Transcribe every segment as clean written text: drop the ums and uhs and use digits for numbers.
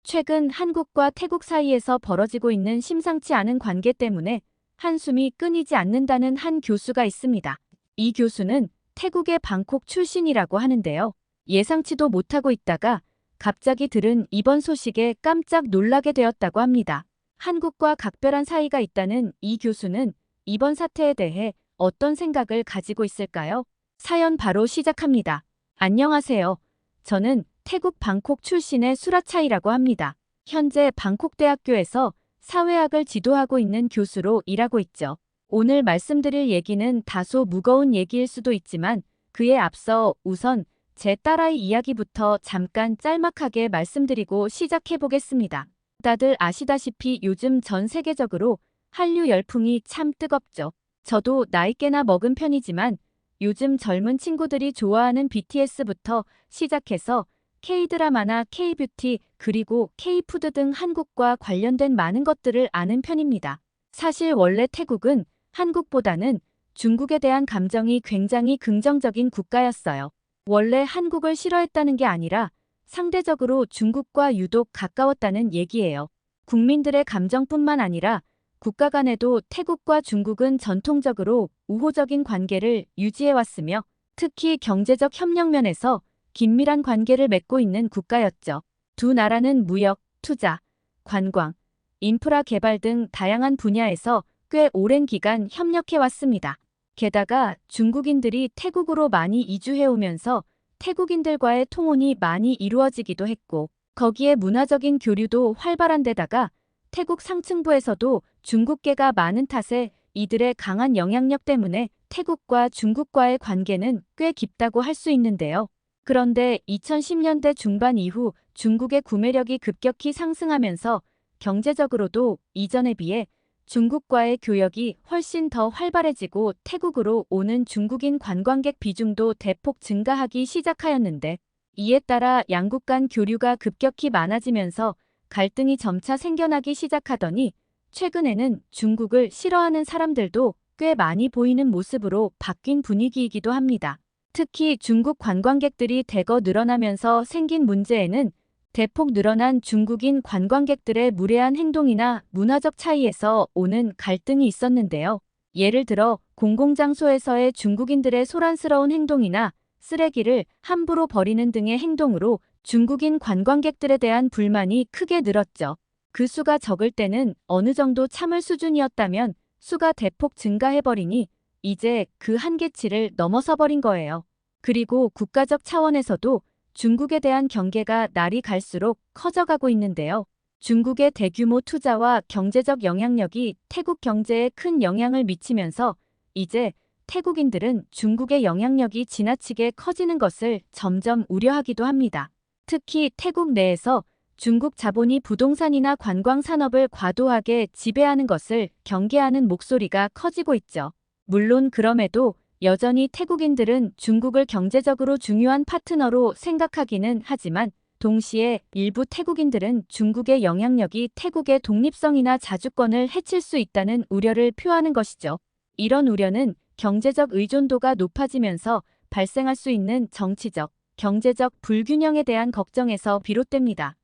최근 한국과 태국 사이에서 벌어지고 있는 심상치 않은 관계 때문에 한숨이 끊이지 않는다는 한 교수가 있습니다. 이 교수는 태국의 방콕 출신이라고 하는데요. 예상치도 못하고 있다가 갑자기 들은 이번 소식에 깜짝 놀라게 되었다고 합니다. 한국과 각별한 사이가 있다는 이 교수는 이번 사태에 대해 어떤 생각을 가지고 있을까요? 사연 바로 시작합니다. 안녕하세요. 저는 태국 방콕 출신의 수라차이라고 합니다. 현재 방콕대학교에서 사회학을 지도하고 있는 교수로 일하고 있죠. 오늘 말씀드릴 얘기는 다소 무거운 얘기일 수도 있지만 그에 앞서 우선 제 딸아이 이야기부터 잠깐 짤막하게 말씀드리고 시작해 보겠습니다. 다들 아시다시피 요즘 전 세계적으로 한류 열풍이 참 뜨겁죠. 저도 나이 꽤나 먹은 편이지만 요즘 젊은 친구들이 좋아하는 BTS부터 시작해서 K-드라마나 K-뷰티 그리고 K-푸드 등 한국과 관련된 많은 것들을 아는 편입니다. 사실 원래 태국은 한국보다는 중국에 대한 감정이 굉장히 긍정적인 국가였어요. 원래 한국을 싫어했다는 게 아니라 상대적으로 중국과 유독 가까웠다는 얘기예요. 국민들의 감정뿐만 아니라 국가 간에도 태국과 중국은 전통적으로 우호적인 관계를 유지해왔으며 특히 경제적 협력 면에서 긴밀한 관계를 맺고 있는 국가였죠. 두 나라는 무역, 투자, 관광, 인프라 개발 등 다양한 분야에서 꽤 오랜 기간 협력해왔습니다. 게다가 중국인들이 태국으로 많이 이주해오면서 태국인들과의 통혼이 많이 이루어지기도 했고 거기에 문화적인 교류도 활발한 데다가 태국 상층부에서도 중국계가 많은 탓에 이들의 강한 영향력 때문에 태국과 중국과의 관계는 꽤 깊다고 할 수 있는데요. 그런데 2010년대 중반 이후 중국의 구매력이 급격히 상승하면서 경제적으로도 이전에 비해 중국과의 교역이 훨씬 더 활발해지고 태국으로 오는 중국인 관광객 비중도 대폭 증가하기 시작하였는데 이에 따라 양국 간 교류가 급격히 많아지면서 갈등이 점차 생겨나기 시작하더니 최근에는 중국을 싫어하는 사람들도 꽤 많이 보이는 모습으로 바뀐 분위기이기도 합니다. 특히 중국 관광객들이 대거 늘어나면서 생긴 문제에는 대폭 늘어난 중국인 관광객들의 무례한 행동이나 문화적 차이에서 오는 갈등이 있었는데요. 예를 들어 공공장소에서의 중국인들의 소란스러운 행동이나 쓰레기를 함부로 버리는 등의 행동으로 중국인 관광객들에 대한 불만이 크게 늘었죠. 그 수가 적을 때는 어느 정도 참을 수준이었다면 수가 대폭 증가해버리니 이제 그 한계치를 넘어서 버린 거예요. 그리고 국가적 차원에서도 중국에 대한 경계가 날이 갈수록 커져가고 있는데요. 중국의 대규모 투자와 경제적 영향력이 태국 경제에 큰 영향을 미치면서 이제 태국인들은 중국의 영향력이 지나치게 커지는 것을 점점 우려하기도 합니다. 특히 태국 내에서 중국 자본이 부동산이나 관광 산업을 과도하게 지배하는 것을 경계하는 목소리가 커지고 있죠. 물론 그럼에도 여전히 태국인들은 중국을 경제적으로 중요한 파트너로 생각하기는 하지만 동시에 일부 태국인들은 중국의 영향력이 태국의 독립성이나 자주권을 해칠 수 있다는 우려를 표하는 것이죠. 이런 우려는 경제적 의존도가 높아지면서 발생할 수 있는 정치적, 경제적 불균형에 대한 걱정에서 비롯됩니다.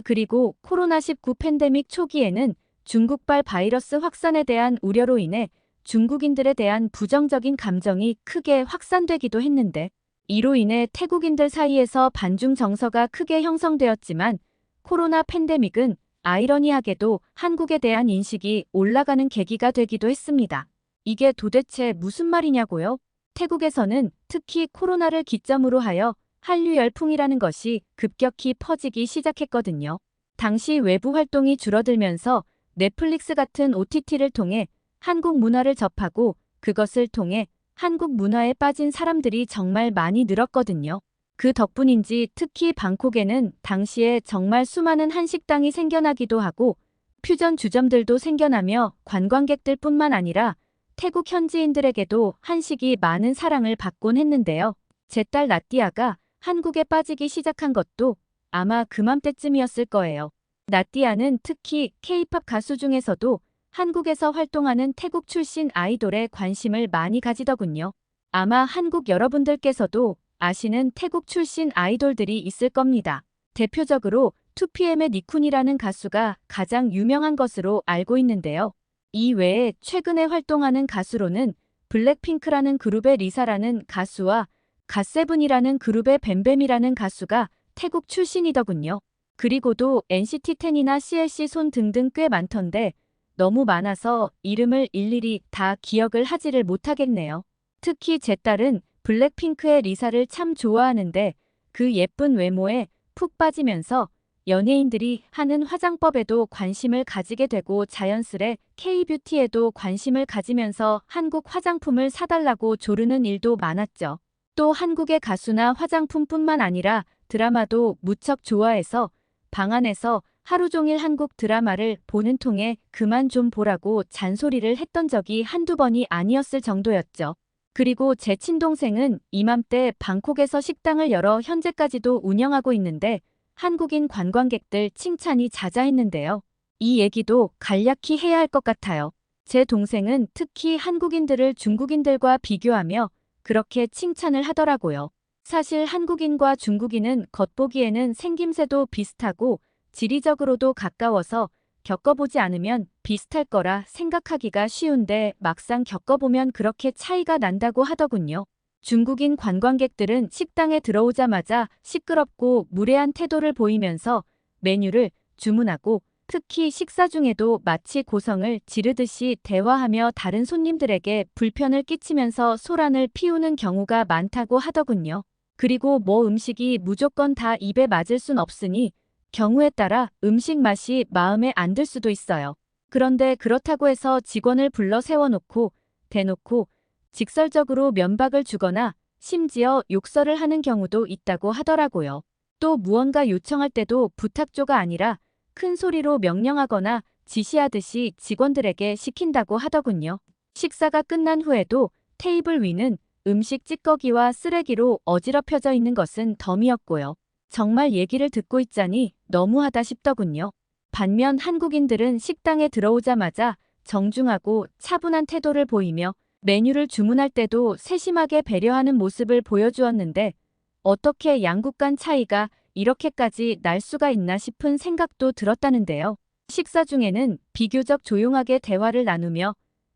그리고 코로나19 팬데믹 초기에는 중국발 바이러스 확산에 대한 우려로 인해 중국인들에 대한 부정적인 감정이 크게 확산되기도 했는데 이로 인해 태국인들 사이에서 반중 정서가 크게 형성되었지만 코로나 팬데믹은 아이러니하게도 한국에 대한 인식이 올라가는 계기가 되기도 했습니다. 이게 도대체 무슨 말이냐고요? 태국에서는 특히 코로나를 기점으로 하여 한류 열풍이라는 것이 급격히 퍼지기 시작했거든요. 당시 외부 활동이 줄어들면서 넷플릭스 같은 OTT를 통해 한국 문화를 접하고 그것을 통해 한국 문화에 빠진 사람들이 정말 많이 늘었거든요. 그 덕분인지 특히 방콕에는 당시에 정말 수많은 한식당이 생겨나기도 하고 퓨전 주점들도 생겨나며 관광객들뿐만 아니라 태국 현지인들에게도 한식이 많은 사랑을 받곤 했는데요. 제 딸 나띠아가 한국에 빠지기 시작한 것도 아마 그맘때쯤이었을 거예요. 나띠아는 특히 K-팝 가수 중에서도 한국에서 활동하는 태국 출신 아이돌에 관심을 많이 가지더군요. 아마 한국 여러분들께서도 아시는 태국 출신 아이돌들이 있을 겁니다. 대표적으로 2PM의 니쿤이라는 가수가 가장 유명한 것으로 알고 있는데요. 이 외에 최근에 활동하는 가수로는 블랙핑크라는 그룹의 리사라는 가수와 갓세븐이라는 그룹의 뱀뱀이라는 가수가 태국 출신이더군요. 그리고도 NCT 10이나 CLC 손 등등 꽤 많던데 너무 많아서 이름을 일일이 다 기억을 하지를 못하겠네요. 특히 제 딸은 블랙핑크의 리사를 참 좋아하는데 그 예쁜 외모에 푹 빠지면서 연예인들이 하는 화장법에도 관심을 가지게 되고 자연스레 K-뷰티에도 관심을 가지면서 한국 화장품을 사달라고 조르는 일도 많았죠. 또 한국의 가수나 화장품뿐만 아니라 드라마도 무척 좋아해서 방 안에서 하루 종일 한국 드라마를 보는 통에 그만 좀 보라고 잔소리를 했던 적이 한두 번이 아니었을 정도였죠. 그리고 제 친동생은 이맘때 방콕에서 식당을 열어 현재까지도 운영하고 있는데 한국인 관광객들 칭찬이 자자했는데요. 이 얘기도 간략히 해야 할 것 같아요. 제 동생은 특히 한국인들을 중국인들과 비교하며 그렇게 칭찬을 하더라고요. 사실 한국인과 중국인은 겉보기에는 생김새도 비슷하고 지리적으로도 가까워서 겪어보지 않으면 비슷할 거라 생각하기가 쉬운데 막상 겪어보면 그렇게 차이가 난다고 하더군요. 중국인 관광객들은 식당에 들어오자마자 시끄럽고 무례한 태도를 보이면서 메뉴를 주문하고 특히 식사 중에도 마치 고성을 지르듯이 대화하며 다른 손님들에게 불편을 끼치면서 소란을 피우는 경우가 많다고 하더군요. 그리고 뭐 음식이 무조건 다 입에 맞을 순 없으니 경우에 따라 음식 맛이 마음에 안 들 수도 있어요. 그런데 그렇다고 해서 직원을 불러 세워놓고 대놓고 직설적으로 면박을 주거나 심지어 욕설을 하는 경우도 있다고 하더라고요. 또 무언가 요청할 때도 부탁조가 아니라 큰 소리로 명령하거나 지시하듯이 직원들에게 시킨다고 하더군요. 식사가 끝난 후에도 테이블 위는 음식 찌꺼기와 쓰레기로 어지럽혀져 있는 것은 덤이었고요. 정말 얘기를 듣고 있자니 너무하다 싶더군요. 반면 한국인들은 식당에 들어오자마자 정중하고 차분한 태도를 보이며 메뉴를 주문할 때도 세심하게 배려하는 모습을 보여주었는데 어떻게 양국 간 차이가 이렇게까지 날 수가 있나 싶은 생각도 들었다는데요. 식사 중에는 비교적 조용하게 대화를 나누며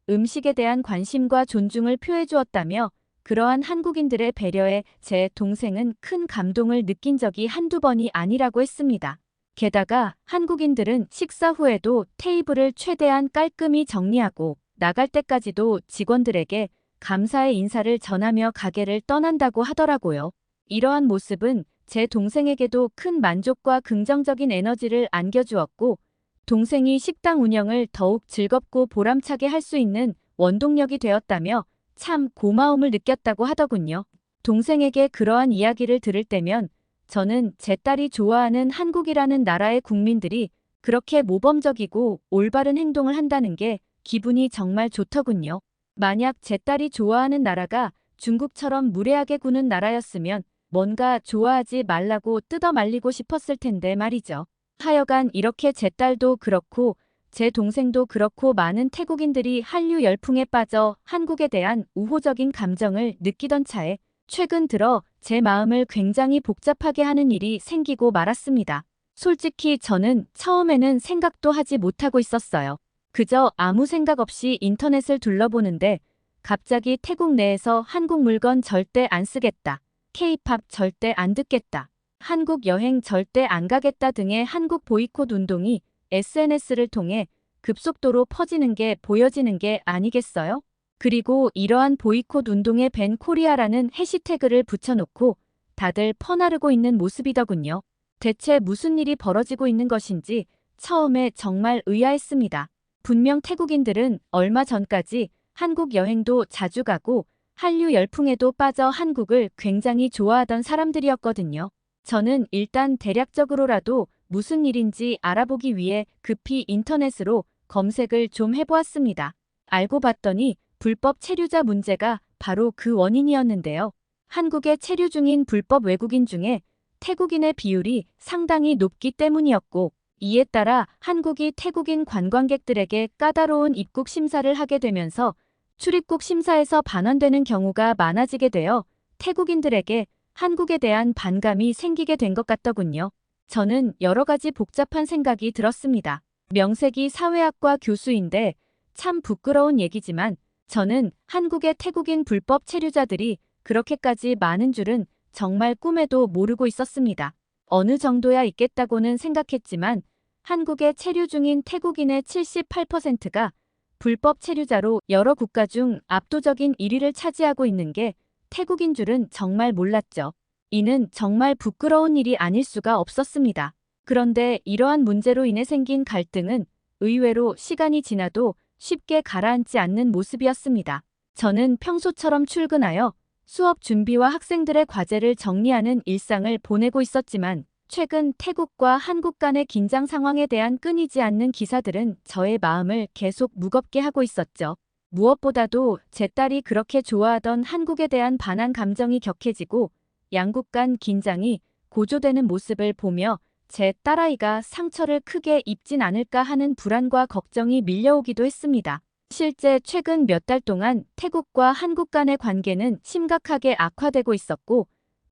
음식에 대한 관심과 존중을 표해 주었다며 그러한 한국인들의 배려에 제 동생은 큰 감동을 느낀 적이 한두 번이 아니라고 했습니다. 게다가 한국인들은 식사 후에도 테이블을 최대한 깔끔히 정리하고 나갈 때까지도 직원들에게 감사의 인사를 전하며 가게를 떠난다고 하더라고요. 이러한 모습은 제 동생에게도 큰 만족과 긍정적인 에너지를 안겨주었고 동생이 식당 운영을 더욱 즐겁고 보람차게 할 수 있는 원동력이 되었다며 참 고마움을 느꼈다고 하더군요. 동생에게 그러한 이야기를 들을 때면 저는 제 딸이 좋아하는 한국이라는 나라의 국민들이 그렇게 모범적이고 올바른 행동을 한다는 게 기분이 정말 좋더군요. 만약 제 딸이 좋아하는 나라가 중국처럼 무례하게 구는 나라였으면 뭔가 좋아하지 말라고 뜯어 말리고 싶었을 텐데 말이죠. 하여간 이렇게 제 딸도 그렇고 제 동생도 그렇고 많은 태국인들이 한류 열풍에 빠져 한국에 대한 우호적인 감정을 느끼던 차에 최근 들어 제 마음을 굉장히 복잡하게 하는 일이 생기고 말았습니다. 솔직히 저는 처음에는 생각도 하지 못하고 있었어요. 그저 아무 생각 없이 인터넷을 둘러보는데 갑자기 태국 내에서 한국 물건 절대 안 쓰겠다. K-팝 절대 안 듣겠다. 한국 여행 절대 안 가겠다 등의 한국 보이콧 운동이 SNS를 통해 급속도로 퍼지는 게 보여지는 게 아니겠어요? 그리고 이러한 보이콧 운동에 밴 코리아라는 해시태그를 붙여놓고 다들 퍼나르고 있는 모습이더군요. 대체 무슨 일이 벌어지고 있는 것인지 처음에 정말 의아했습니다. 분명 태국인들은 얼마 전까지 한국 여행도 자주 가고 한류 열풍에도 빠져 한국을 굉장히 좋아하던 사람들이었거든요. 저는 일단 대략적으로라도 무슨 일인지 알아보기 위해 급히 인터넷으로 검색을 좀 해보았습니다. 알고 봤더니 불법 체류자 문제가 바로 그 원인이었는데요. 한국에 체류 중인 불법 외국인 중에 태국인의 비율이 상당히 높기 때문이었고 이에 따라 한국이 태국인 관광객들에게 까다로운 입국 심사를 하게 되면서 출입국 심사에서 반환되는 경우가 많아지게 되어 태국인들에게 한국에 대한 반감이 생기게 된 것 같더군요. 저는 여러 가지 복잡한 생각이 들었습니다. 명색이 사회학과 교수인데 참 부끄러운 얘기지만 저는 한국의 태국인 불법 체류자들이 그렇게까지 많은 줄은 정말 꿈에도 모르고 있었습니다. 어느 정도야 있겠다고는 생각했지만 한국에 체류 중인 태국인의 78%가 불법 체류자로 여러 국가 중 압도적인 1위를 차지하고 있는 게 태국인 줄은 정말 몰랐죠. 이는 정말 부끄러운 일이 아닐 수가 없었습니다. 그런데 이러한 문제로 인해 생긴 갈등은 의외로 시간이 지나도 쉽게 가라앉지 않는 모습이었습니다. 저는 평소처럼 출근하여 수업 준비와 학생들의 과제를 정리하는 일상을 보내고 있었지만 최근 태국과 한국 간의 긴장 상황에 대한 끊이지 않는 기사들은 저의 마음을 계속 무겁게 하고 있었죠. 무엇보다도 제 딸이 그렇게 좋아하던 한국에 대한 반한 감정이 격해지고 양국 간 긴장이 고조되는 모습을 보며 제 딸아이가 상처를 크게 입진 않을까 하는 불안과 걱정이 밀려오기도 했습니다. 실제 최근 몇 달 동안 태국과 한국 간의 관계는 심각하게 악화되고 있었고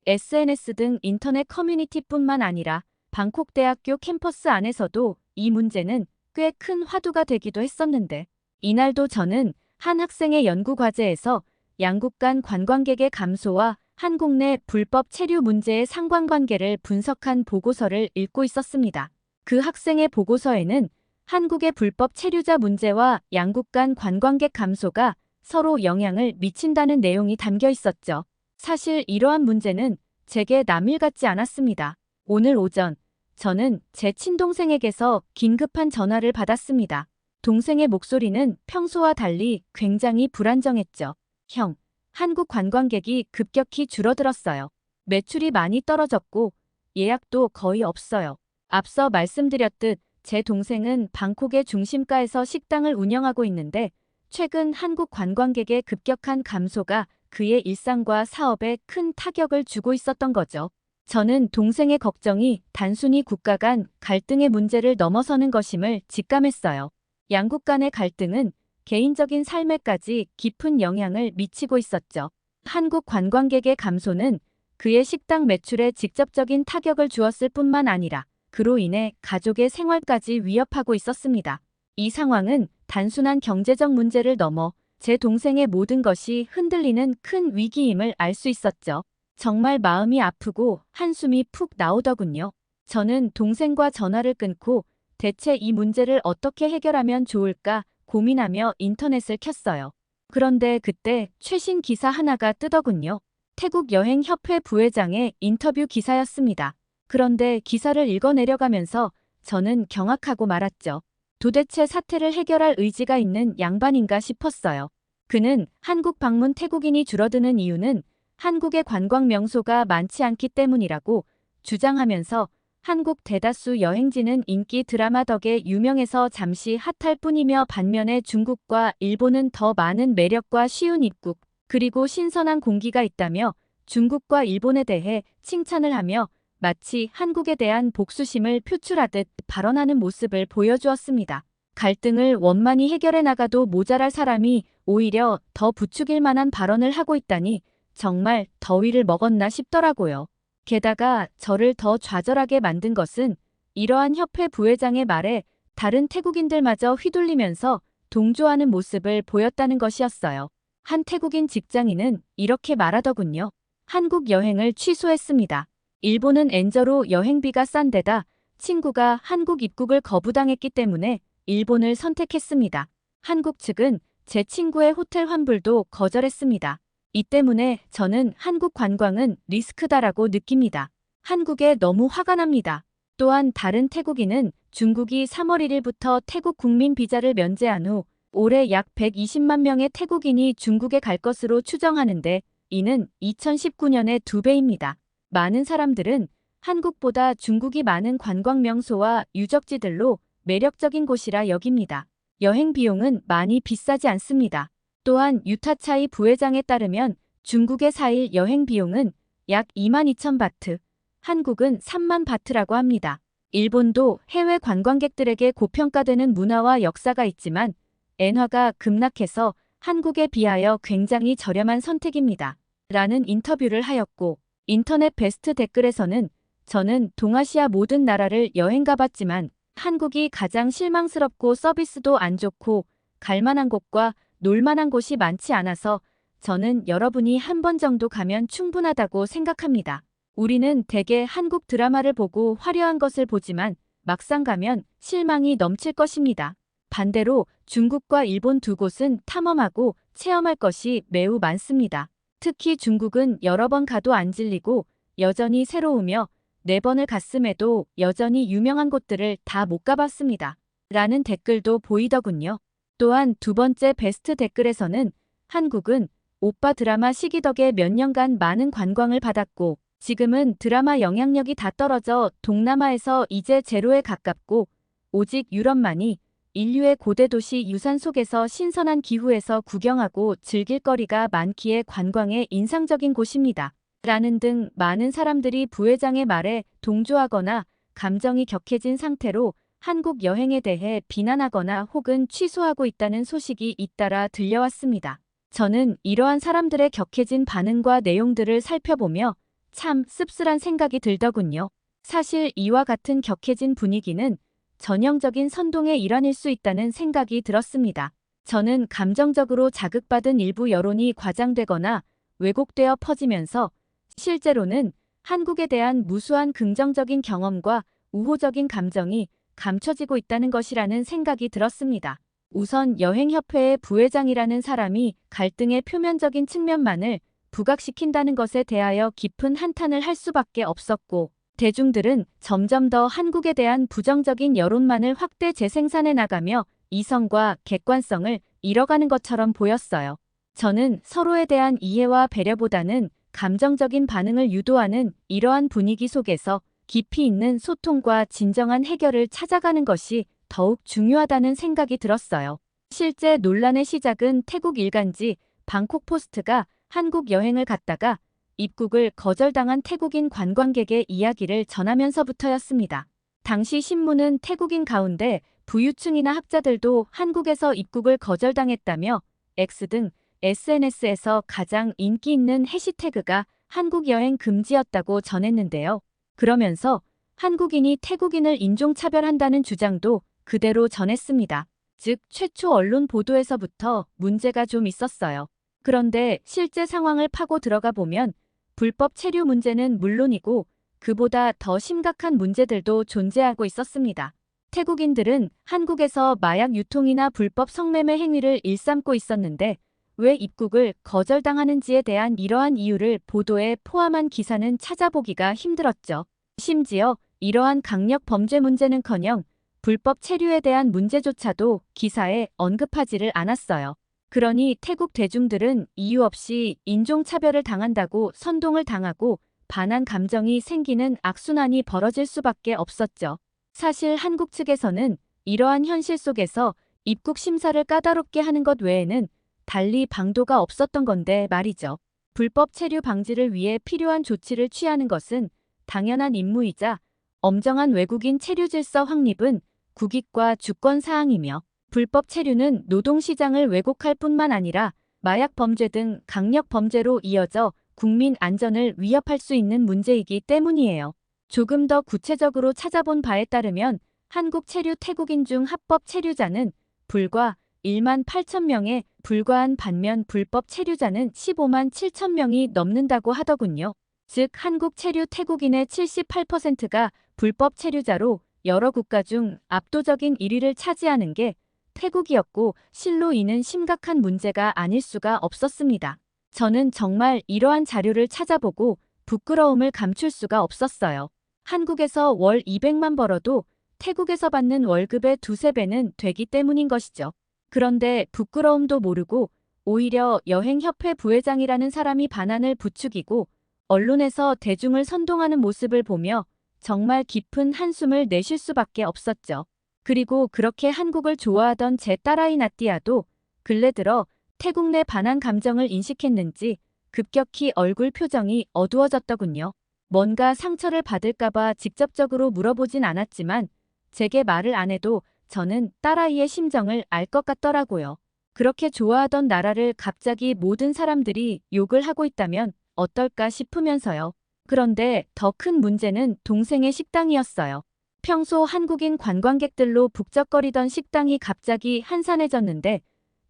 SNS 등 인터넷 커뮤니티뿐만 아니라 방콕 대학교 캠퍼스 안에서도 이 문제는 꽤 큰 화두가 되기도 했었는데 이날도 저는 한 학생의 연구 과제에서 양국 간 관광객의 감소와 한국 내 불법 체류 문제의 상관관계를 분석한 보고서를 읽고 있었습니다. 그 학생의 보고서에는 한국의 불법 체류자 문제와 양국 간 관광객 감소가 서로 영향을 미친다는 내용이 담겨 있었죠. 사실 이러한 문제는 제게 남일 같지 않았습니다. 오늘 오전 저는 제 친동생에게서 긴급한 전화를 받았습니다. 동생의 목소리는 평소와 달리 굉장히 불안정했죠. 형, 한국 관광객이 급격히 줄어들었어요. 매출이 많이 떨어졌고 예약도 거의 없어요. 앞서 말씀드렸듯 제 동생은 방콕의 중심가에서 식당을 운영하고 있는데 최근 한국 관광객의 급격한 감소가 그의 일상과 사업에 큰 타격을 주고 있었던 거죠. 저는 동생의 걱정이 단순히 국가 간 갈등의 문제를 넘어서는 것임을 직감했어요. 양국 간의 갈등은 개인적인 삶에까지 깊은 영향을 미치고 있었죠. 한국 관광객의 감소는 그의 식당 매출에 직접적인 타격을 주었을 뿐만 아니라 그로 인해 가족의 생활까지 위협하고 있었습니다. 이 상황은 단순한 경제적 문제를 넘어 제 동생의 모든 것이 흔들리는 큰 위기임을 알 수 있었죠. 정말 마음이 아프고 한숨이 푹 나오더군요. 저는 동생과 전화를 끊고 대체 이 문제를 어떻게 해결하면 좋을까 고민하며 인터넷을 켰어요. 그런데 그때 최신 기사 하나가 뜨더군요. 태국 여행협회 부회장의 인터뷰 기사였습니다. 그런데 기사를 읽어내려가면서 저는 경악하고 말았죠. 도대체 사태를 해결할 의지가 있는 양반인가 싶었어요. 그는 한국 방문 태국인이 줄어드는 이유는 한국의 관광 명소가 많지 않기 때문이라고 주장하면서 한국 대다수 여행지는 인기 드라마 덕에 유명해서 잠시 핫할 뿐이며 반면에 중국과 일본은 더 많은 매력과 쉬운 입국, 그리고 신선한 공기가 있다며 중국과 일본에 대해 칭찬을 하며 마치 한국에 대한 복수심을 표출하듯 발언하는 모습을 보여주었습니다. 갈등을 원만히 해결해 나가도 모자랄 사람이 오히려 더 부추길 만한 발언을 하고 있다니 정말 더위를 먹었나 싶더라고요. 게다가 저를 더 좌절하게 만든 것은 이러한 협회 부회장의 말에 다른 태국인들마저 휘둘리면서 동조하는 모습을 보였다는 것이었어요. 한 태국인 직장인은 이렇게 말하더군요. 한국 여행을 취소했습니다. 일본은 엔저로 여행비가 싼 데다 친구가 한국 입국을 거부당했기 때문에 일본을 선택했습니다. 한국 측은 제 친구의 호텔 환불도 거절했습니다. 이 때문에 저는 한국 관광은 리스크다라고 느낍니다. 한국에 너무 화가 납니다. 또한 다른 태국인은 중국이 3월 1일부터 태국 국민 비자를 면제한 후 올해 약 120만 명의 태국인이 중국에 갈 것으로 추정하는데 이는 2019년의 2배입니다. 많은 사람들은 한국보다 중국이 많은 관광 명소와 유적지들로 매력적인 곳이라 여깁니다. 여행 비용은 많이 비싸지 않습니다. 또한 유타차이 부회장에 따르면 중국의 4일 여행 비용은 약 22,000바트, 한국은 3만 바트라고 합니다. 일본도 해외 관광객들에게 고평가되는 문화와 역사가 있지만 엔화가 급락해서 한국에 비하여 굉장히 저렴한 선택입니다. 라는 인터뷰를 하였고 인터넷 베스트 댓글에서는 저는 동아시아 모든 나라를 여행 가봤지만 한국이 가장 실망스럽고 서비스도 안 좋고 갈만한 곳과 놀만한 곳이 많지 않아서 저는 여러분이 한 번 정도 가면 충분하다고 생각합니다. 우리는 대개 한국 드라마를 보고 화려한 것을 보지만 막상 가면 실망이 넘칠 것입니다. 반대로 중국과 일본 두 곳은 탐험하고 체험할 것이 매우 많습니다. 특히 중국은 여러 번 가도 안 질리고 여전히 새로우며 4번을 갔음에도 여전히 유명한 곳들을 다 못 가봤습니다. 라는 댓글도 보이더군요. 또한 두 번째 베스트 댓글에서는 한국은 오빠 드라마 시기 덕에 몇 년간 많은 관광을 받았고 지금은 드라마 영향력이 다 떨어져 동남아에서 이제 제로에 가깝고 오직 유럽만이 인류의 고대 도시 유산 속에서 신선한 기후에서 구경하고 즐길 거리가 많기에 관광에 인상적인 곳입니다. 라는 등 많은 사람들이 부회장의 말에 동조하거나 감정이 격해진 상태로 한국 여행에 대해 비난하거나 혹은 취소하고 있다는 소식이 잇따라 들려왔습니다. 저는 이러한 사람들의 격해진 반응과 내용들을 살펴보며 참 씁쓸한 생각이 들더군요. 사실 이와 같은 격해진 분위기는 전형적인 선동의 일환일 수 있다는 생각이 들었습니다. 저는 감정적으로 자극받은 일부 여론이 과장되거나 왜곡되어 퍼지면서 실제로는 한국에 대한 무수한 긍정적인 경험과 우호적인 감정이 감춰지고 있다는 것이라는 생각이 들었습니다. 우선 여행협회의 부회장이라는 사람이 갈등의 표면적인 측면만을 부각시킨다는 것에 대하여 깊은 한탄을 할 수밖에 없었고 대중들은 점점 더 한국에 대한 부정적인 여론만을 확대 재생산해 나가며 이성과 객관성을 잃어가는 것처럼 보였어요. 저는 서로에 대한 이해와 배려보다는 감정적인 반응을 유도하는 이러한 분위기 속에서 깊이 있는 소통과 진정한 해결을 찾아가는 것이 더욱 중요하다는 생각이 들었어요. 실제 논란의 시작은 태국 일간지 방콕포스트가 한국 여행을 갔다가 입국을 거절당한 태국인 관광객의 이야기를 전하면서부터였습니다. 당시 신문은 태국인 가운데 부유층이나 학자들도 한국에서 입국을 거절당했다며 X 등 SNS에서 가장 인기 있는 해시태그가 한국 여행 금지였다고 전했는데요. 그러면서 한국인이 태국인을 인종차별한다는 주장도 그대로 전했습니다. 즉 최초 언론 보도에서부터 문제가 좀 있었어요. 그런데 실제 상황을 파고 들어가 보면 불법 체류 문제는 물론이고 그보다 더 심각한 문제들도 존재하고 있었습니다. 태국인들은 한국에서 마약 유통이나 불법 성매매 행위를 일삼고 있었는데 왜 입국을 거절당하는지에 대한 이러한 이유를 보도에 포함한 기사는 찾아보기가 힘들었죠. 심지어 이러한 강력 범죄 문제는커녕 불법 체류에 대한 문제조차도 기사에 언급하지를 않았어요. 그러니 태국 대중들은 이유 없이 인종차별을 당한다고 선동을 당하고 반한 감정이 생기는 악순환이 벌어질 수밖에 없었죠. 사실 한국 측에서는 이러한 현실 속에서 입국 심사를 까다롭게 하는 것 외에는 달리 방도가 없었던 건데 말이죠. 불법 체류 방지를 위해 필요한 조치를 취하는 것은 당연한 임무이자 엄정한 외국인 체류 질서 확립은 국익과 주권 사항이며 불법 체류는 노동시장을 왜곡할 뿐만 아니라 마약 범죄 등 강력 범죄로 이어져 국민 안전을 위협할 수 있는 문제이기 때문이에요. 조금 더 구체적으로 찾아본 바에 따르면 한국 체류 태국인 중 합법 체류자는 불과 1만 8천 명에 불과한 반면 불법 체류자는 15만 7천 명이 넘는다고 하더군요. 즉 한국 체류 태국인의 78%가 불법 체류자로 여러 국가 중 압도적인 1위를 차지하는 게 태국이었고 실로 이는 심각한 문제가 아닐 수가 없었습니다. 저는 정말 이러한 자료를 찾아보고 부끄러움을 감출 수가 없었어요. 한국에서 월 200만 벌어도 태국에서 받는 월급의 2~3배는 되기 때문인 것이죠. 그런데 부끄러움도 모르고 오히려 여행협회 부회장이라는 사람이 반환을 부추기고 언론에서 대중을 선동하는 모습을 보며 정말 깊은 한숨을 내쉴 수밖에 없었죠. 그리고 그렇게 한국을 좋아하던 제 딸아이 나띠아도 근래 들어 태국 내 반한 감정을 인식했는지 급격히 얼굴 표정이 어두워졌더군요. 뭔가 상처를 받을까봐 직접적으로 물어보진 않았지만 제게 말을 안 해도 저는 딸아이의 심정을 알 것 같더라고요. 그렇게 좋아하던 나라를 갑자기 모든 사람들이 욕을 하고 있다면 어떨까 싶으면서요. 그런데 더 큰 문제는 동생의 식당이었어요. 평소 한국인 관광객들로 북적거리던 식당이 갑자기 한산해졌는데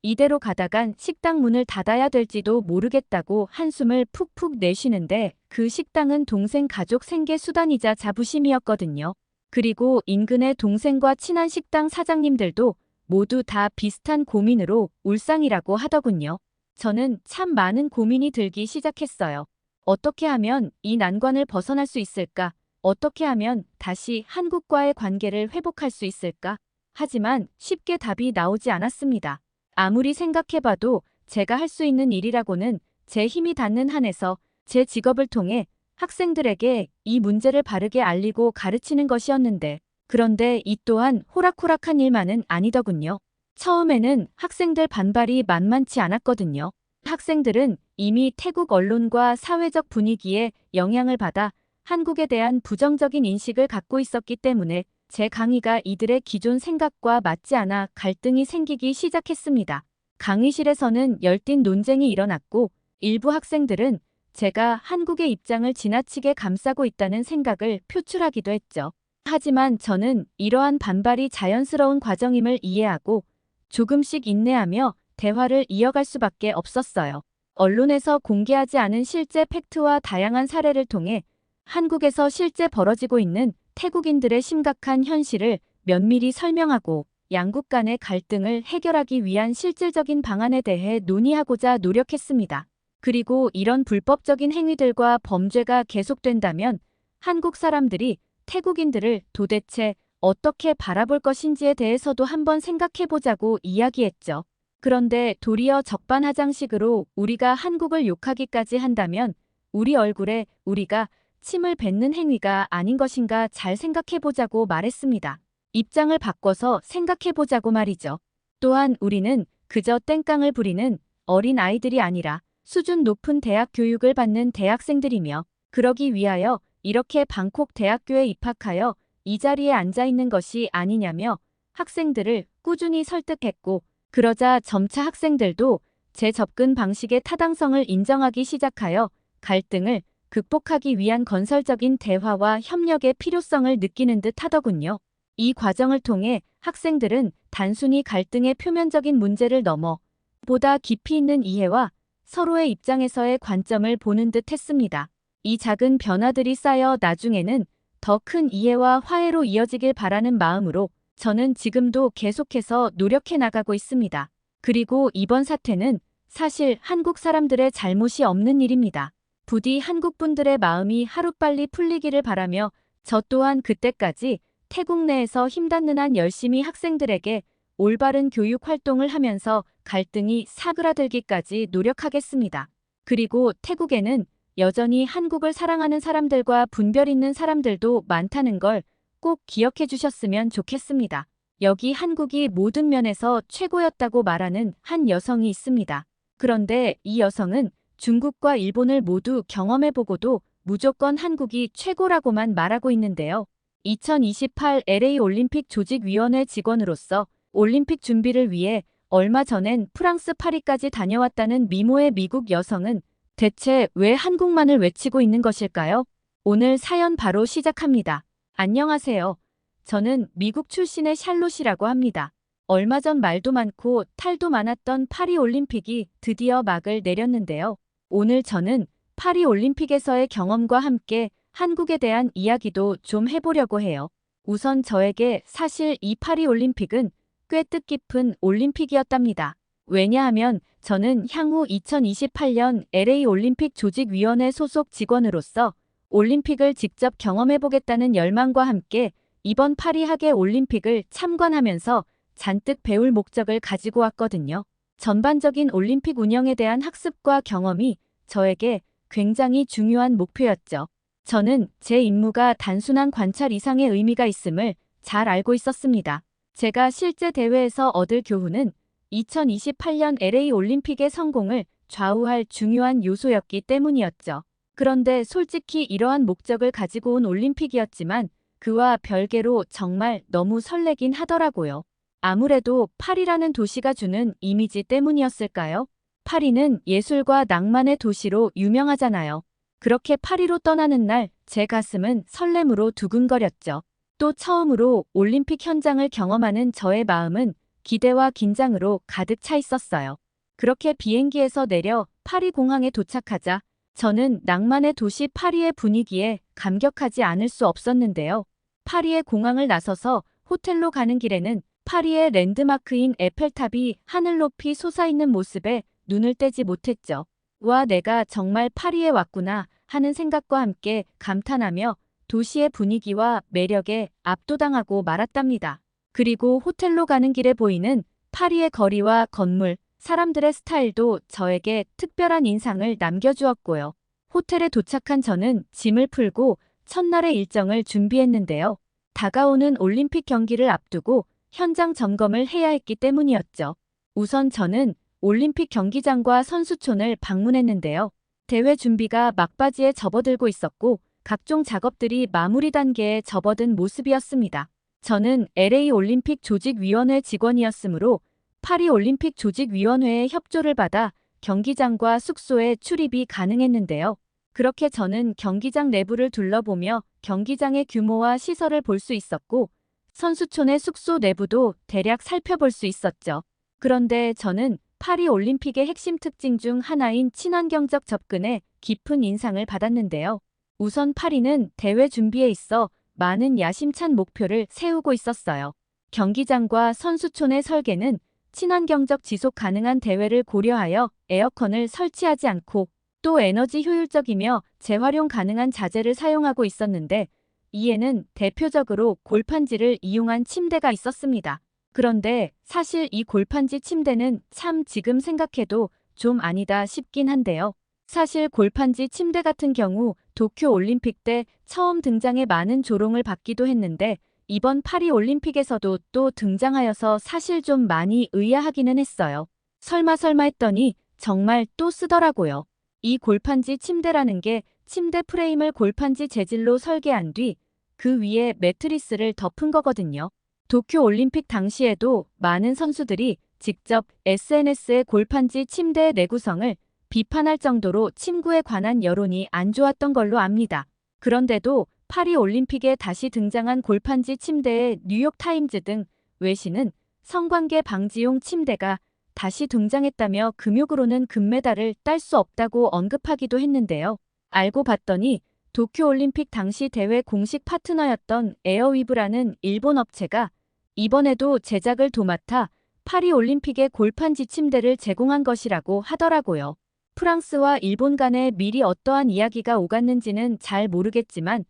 이대로 가다간 식당 문을 닫아야 될지도 모르겠다고 한숨을 푹푹 내쉬는데 그 식당은 동생 가족 생계 수단이자 자부심이었거든요. 그리고 인근의 동생과 친한 식당 사장님들도 모두 다 비슷한 고민으로 울상이라고 하더군요. 저는 참 많은 고민이 들기 시작했어요. 어떻게 하면 이 난관을 벗어날 수 있을까? 어떻게 하면 다시 한국과의 관계를 회복할 수 있을까? 하지만 쉽게 답이 나오지 않았습니다. 아무리 생각해봐도 제가 할 수 있는 일이라고는 제 힘이 닿는 한에서 제 직업을 통해 학생들에게 이 문제를 바르게 알리고 가르치는 것이었는데, 그런데 이 또한 호락호락한 일만은 아니더군요. 처음에는 학생들 반발이 만만치 않았거든요. 학생들은 이미 태국 언론과 사회적 분위기에 영향을 받아 한국에 대한 부정적인 인식을 갖고 있었기 때문에 제 강의가 이들의 기존 생각과 맞지 않아 갈등이 생기기 시작했습니다. 강의실에서는 열띤 논쟁이 일어났고 일부 학생들은 제가 한국의 입장을 지나치게 감싸고 있다는 생각을 표출하기도 했죠. 하지만 저는 이러한 반발이 자연스러운 과정임을 이해하고 조금씩 인내하며 대화를 이어갈 수밖에 없었어요. 언론에서 공개하지 않은 실제 팩트와 다양한 사례를 통해 한국에서 실제 벌어지고 있는 태국인들의 심각한 현실을 면밀히 설명하고 양국 간의 갈등을 해결하기 위한 실질적인 방안에 대해 논의하고자 노력했습니다. 그리고 이런 불법적인 행위들과 범죄가 계속된다면 한국 사람들이 태국인들을 도대체 어떻게 바라볼 것인지에 대해서도 한번 생각해보자고 이야기했죠. 그런데 도리어 적반하장식으로 우리가 한국을 욕하기까지 한다면 우리 얼굴에 우리가 침을 뱉는 행위가 아닌 것인가 잘 생각해보자고 말했습니다. 입장을 바꿔서 생각해보자고 말이죠. 또한 우리는 그저 땡깡을 부리는 어린 아이들이 아니라 수준 높은 대학 교육을 받는 대학생들이며 그러기 위하여 이렇게 방콕 대학교에 입학하여 이 자리에 앉아 있는 것이 아니냐며 학생들을 꾸준히 설득했고 그러자 점차 학생들도 제 접근 방식의 타당성을 인정하기 시작하여 갈등을 극복하기 위한 건설적인 대화와 협력의 필요성을 느끼는 듯 하더군요. 이 과정을 통해 학생들은 단순히 갈등의 표면적인 문제를 넘어 보다 깊이 있는 이해와 서로의 입장에서의 관점을 보는 듯 했습니다. 이 작은 변화들이 쌓여 나중에는 더 큰 이해와 화해로 이어지길 바라는 마음으로 저는 지금도 계속해서 노력해 나가고 있습니다. 그리고 이번 사태는 사실 한국 사람들의 잘못이 없는 일입니다. 부디 한국 분들의 마음이 하루빨리 풀리기를 바라며 저 또한 그때까지 태국 내에서 힘닿는 한 열심히 학생들에게 올바른 교육 활동을 하면서 갈등이 사그라들기까지 노력하겠습니다. 그리고 태국에는 여전히 한국을 사랑하는 사람들과 분별 있는 사람들도 많다는 걸 꼭 기억해 주셨으면 좋겠습니다. 여기 한국이 모든 면에서 최고였다고 말하는 한 여성이 있습니다. 그런데 이 여성은 중국과 일본을 모두 경험해보고도 무조건 한국이 최고라고만 말하고 있는데요. 2028 LA 올림픽 조직위원회 직원으로서 올림픽 준비를 위해 얼마 전엔 프랑스 파리까지 다녀왔다는 미모의 미국 여성은 대체 왜 한국만을 외치고 있는 것일까요? 오늘 사연 바로 시작합니다. 안녕하세요. 저는 미국 출신의 샬롯이라고 합니다. 얼마 전 말도 많고 탈도 많았던 파리 올림픽이 드디어 막을 내렸는데요. 오늘 저는 파리 올림픽에서의 경험과 함께 한국에 대한 이야기도 좀 해보려고 해요. 우선 저에게 사실 이 파리 올림픽은 꽤 뜻깊은 올림픽이었답니다. 왜냐하면 저는 향후 2028년 LA 올림픽 조직위원회 소속 직원으로서 올림픽을 직접 경험해보겠다는 열망과 함께 이번 파리 하계 올림픽을 참관하면서 잔뜩 배울 목적을 가지고 왔거든요. 전반적인 올림픽 운영에 대한 학습과 경험이 저에게 굉장히 중요한 목표였죠. 저는 제 임무가 단순한 관찰 이상의 의미가 있음을 잘 알고 있었습니다. 제가 실제 대회에서 얻을 교훈은 2028년 LA 올림픽의 성공을 좌우할 중요한 요소였기 때문이었죠. 그런데 솔직히 이러한 목적을 가지고 온 올림픽이었지만 그와 별개로 정말 너무 설레긴 하더라고요. 아무래도 파리라는 도시가 주는 이미지 때문이었을까요? 파리는 예술과 낭만의 도시로 유명하잖아요. 그렇게 파리로 떠나는 날 제 가슴은 설렘으로 두근거렸죠. 또 처음으로 올림픽 현장을 경험하는 저의 마음은 기대와 긴장으로 가득 차 있었어요. 그렇게 비행기에서 내려 파리 공항에 도착하자 저는 낭만의 도시 파리의 분위기에 감격하지 않을 수 없었는데요. 파리의 공항을 나서서 호텔로 가는 길에는 파리의 랜드마크인 에펠탑이 하늘 높이 솟아있는 모습에 눈을 떼지 못했죠. 와, 내가 정말 파리에 왔구나 하는 생각과 함께 감탄하며 도시의 분위기와 매력에 압도당하고 말았답니다. 그리고 호텔로 가는 길에 보이는 파리의 거리와 건물, 사람들의 스타일도 저에게 특별한 인상을 남겨주었고요. 호텔에 도착한 저는 짐을 풀고 첫날의 일정을 준비했는데요. 다가오는 올림픽 경기를 앞두고 현장 점검을 해야 했기 때문이었죠. 우선 저는 올림픽 경기장과 선수촌을 방문했는데요. 대회 준비가 막바지에 접어들고 있었고 각종 작업들이 마무리 단계에 접어든 모습이었습니다. 저는 LA 올림픽 조직위원회 직원이었으므로 파리 올림픽 조직위원회의 협조를 받아 경기장과 숙소에 출입이 가능했는데요. 그렇게 저는 경기장 내부를 둘러보며 경기장의 규모와 시설을 볼 수 있었고 선수촌의 숙소 내부도 대략 살펴볼 수 있었죠. 그런데 저는 파리 올림픽의 핵심 특징 중 하나인 친환경적 접근에 깊은 인상을 받았는데요. 우선 파리는 대회 준비에 있어 많은 야심찬 목표를 세우고 있었어요. 경기장과 선수촌의 설계는 친환경적 지속 가능한 대회를 고려하여 에어컨을 설치하지 않고 또 에너지 효율적이며 재활용 가능한 자재를 사용하고 있었는데 이에는 대표적으로 골판지를 이용한 침대가 있었습니다. 그런데 사실 이 골판지 침대는 참 지금 생각해도 좀 아니다 싶긴 한데요. 사실 골판지 침대 같은 경우 도쿄 올림픽 때 처음 등장해 많은 조롱을 받기도 했는데 이번 파리 올림픽에서도 또 등장하여서 사실 좀 많이 의아하기는 했어요. 설마 했더니 정말 또 쓰더라고요. 이 골판지 침대라는 게 침대 프레임을 골판지 재질로 설계한 뒤 그 위에 매트리스를 덮은 거거든요. 도쿄 올림픽 당시에도 많은 선수들이 직접 SNS에 골판지 침대의 내구성을 비판할 정도로 침구에 관한 여론이 안 좋았던 걸로 압니다. 그런데도 파리 올림픽에 다시 등장한 골판지 침대의 뉴욕타임즈 등 외신은 성관계 방지용 침대가 다시 등장했다며 금욕으로는 금메달을 딸 수 없다고 언급하기도 했는데요. 알고 봤더니 도쿄올림픽 당시 대회 공식 파트너였던 에어위브라는 일본 업체가 이번에도 제작을 도맡아 파리 올림픽의 골판지 침대를 제공한 것이라고 하더라고요. 프랑스와 일본 간에 미리 어떠한 이야기가 오갔는지는 잘 모르겠지만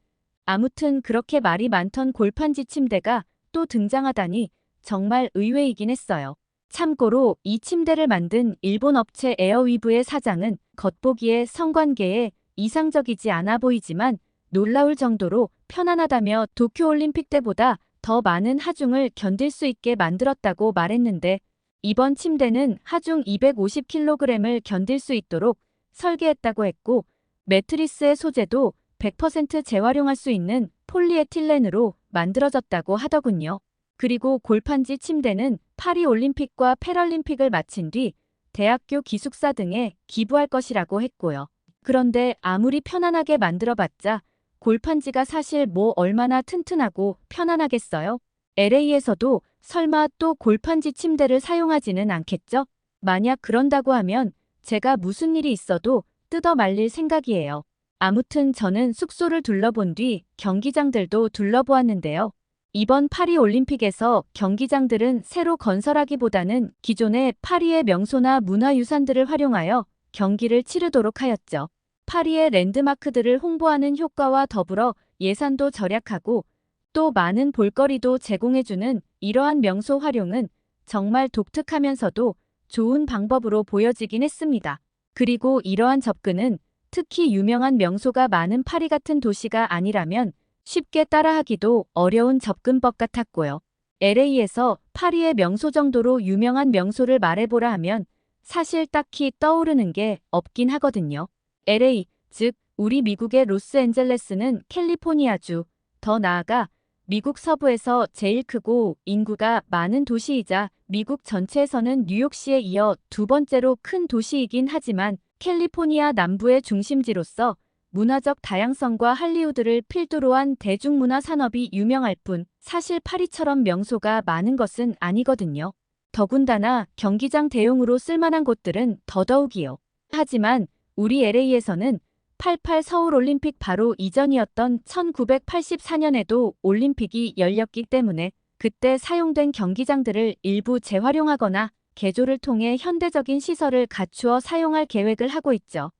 아무튼 그렇게 말이 많던 골판지 침대가 또 등장하다니 정말 의외이긴 했어요. 참고로 이 침대를 만든 일본 업체 에어위브의 사장은 겉보기에 성관계에 이상적이지 않아 보이지만 놀라울 정도로 편안하다며 도쿄올림픽 때보다 더 많은 하중을 견딜 수 있게 만들었다고 말했는데 이번 침대는 하중 250kg을 견딜 수 있도록 설계했다고 했고 매트리스의 소재도 100% 재활용할 수 있는 폴리에틸렌으로 만들어졌다고 하더군요. 그리고 골판지 침대는 파리 올림픽과 패럴림픽을 마친 뒤 대학교 기숙사 등에 기부할 것이라고 했고요. 그런데 아무리 편안하게 만들어봤자 골판지가 사실 뭐 얼마나 튼튼하고 편안하겠어요? LA에서도 설마 또 골판지 침대를 사용하지는 않겠죠? 만약 그런다고 하면 제가 무슨 일이 있어도 뜯어 말릴 생각이에요. 아무튼 저는 숙소를 둘러본 뒤 경기장들도 둘러보았는데요. 이번 파리 올림픽에서 경기장들은 새로 건설하기보다는 기존의 파리의 명소나 문화유산들을 활용하여 경기를 치르도록 하였죠. 파리의 랜드마크들을 홍보하는 효과와 더불어 예산도 절약하고 또 많은 볼거리도 제공해주는 이러한 명소 활용은 정말 독특하면서도 좋은 방법으로 보여지긴 했습니다. 그리고 이러한 접근은 특히 유명한 명소가 많은 파리 같은 도시가 아니라면 쉽게 따라하기도 어려운 접근법 같았고요. LA에서 파리의 명소 정도로 유명한 명소를 말해보라 하면 사실 딱히 떠오르는 게 없긴 하거든요. LA, 즉 우리 미국의 로스앤젤레스는 캘리포니아주, 더 나아가 미국 서부에서 제일 크고 인구가 많은 도시이자 미국 전체에서는 뉴욕시에 이어 두 번째로 큰 도시이긴 하지만 캘리포니아 남부의 중심지로서 문화적 다양성과 할리우드를 필두로 한 대중문화 산업이 유명할 뿐 사실 파리처럼 명소가 많은 것은 아니거든요. 더군다나 경기장 대용으로 쓸만한 곳들은 더더욱이요. 하지만 우리 LA에서는 88 서울올림픽 바로 이전이었던 1984년에도 올림픽이 열렸기 때문에 그때 사용된 경기장들을 일부 재활용하거나 개조를 통해 현대적인 시설을 갖추어 사용할 계획을 하고 있죠.